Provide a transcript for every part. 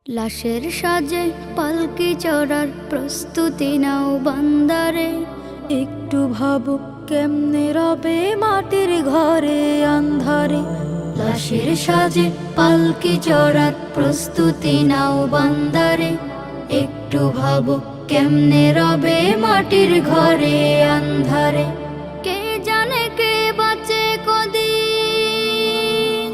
লাশের সাজে পালকি চড়ার প্রস্তুতি নাও বান্দারে। একটু ভাবো কেমনে রবে মাটির ঘরে আন্ধারে। লাশের সাজে পালকি চড়ার প্রস্তুতি নাও বান্দারে। একটু ভাবো কেমনে রবে মাটির ঘরে আন্ধারে। কে জানে কে বাঁচে কদিন,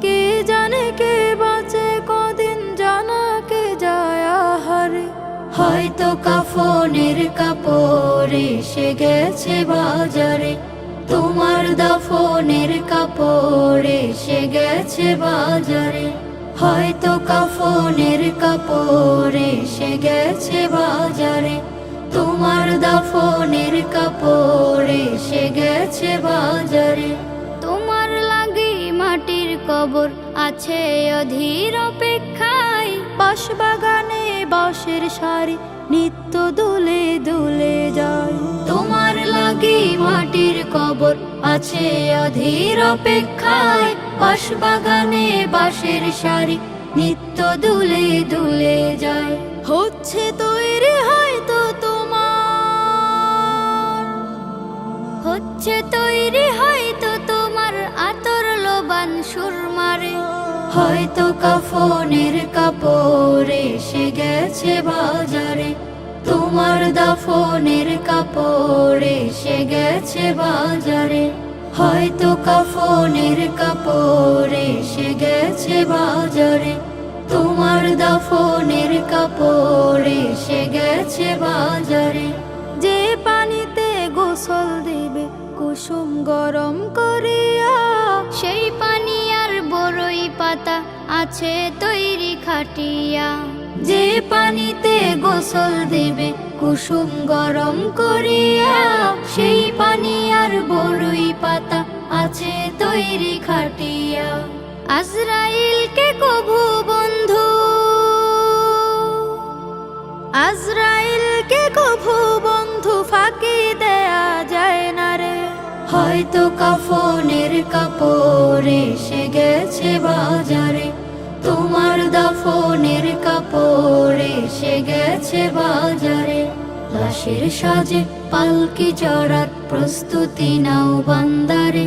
কে জানে কে বাঁচে কদিন, জানা কে যায় আহারে। হয়তো কাফনের কাপড় এসে গেছে বাজারে। তোমার দাফনের কাপড় এসে গেছে বাজারে। হয়তো কাফনের কাপড় এসে গেছে বাজারে। তোমার দাফনের কাপড় এসে গেছে বাজারে। তোমার লাগি মাটির কবর আছে অধীর অপেক্ষায়। বাঁশবাগানে বাঁশের সারি নিত্য দুলে দুলে যায়। তোমার লাগি মাটির কবর আছে অধীর অপেক্ষায়। বাঁশবাগানে বাঁশের সারি নিত্য দুলে দুলে যায়। হচ্ছে তৈরি হয়তো তোমার, হচ্ছে তৈরি হয়তো তোমার আতর লোবান সুরমারে। হয়তো কাফনের কাপড় এসে গেছে বাজারে। তোমার দাফনের কাপড় এসে গেছে বাজারে। হয়তো কাফনের কাপড় এসে গেছে বাজারে। তোমার দাফনের কাপড় এসে গেছে বাজারে। যে পানিতে গোসল দিবে কুসুম গরম করিয়া, সেই পানি আর বড়ই পাতা আছে তৈরি খাটিয়া। যে পানিতে গোসল দেবে কুসুম গরম করিয়া, সেই পানি আর বড়ই পাতা আছে তৈরি খাটিয়া। আজরাইলকে কভু বন্ধু, আজরাইলকে কভু বন্ধু ফাঁকি দেয়া যায় না রে। হয়তো কাফনের কাপড় এসে গেছে বাজারে। তোমার দাফনের কাপড় এসে গেছে বাজারে। লাশের সাজে পালকি চড়ার প্রস্তুতি নাও বান্দারে।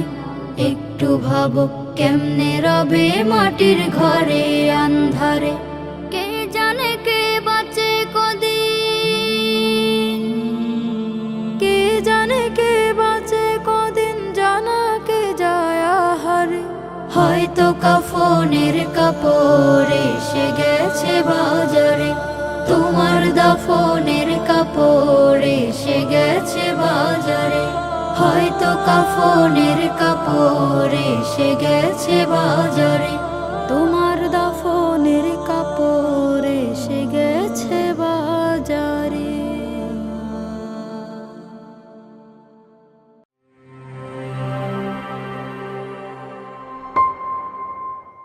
একটু ভাবো কেমনে রবে মাটির ঘরে আন্ধারে। কে জানে কে বাঁচে কদিন, কে জানে কে বাঁচে কদিন, জানা কে যায় আহারে। হয়তো কাফনের কাপড় এসে গেছে বাজারে। তোমার দাফনের কাপড় এসে গেছে বাজারে। হয়তো কাফনের কাপড় এসে গেছে বাজারে।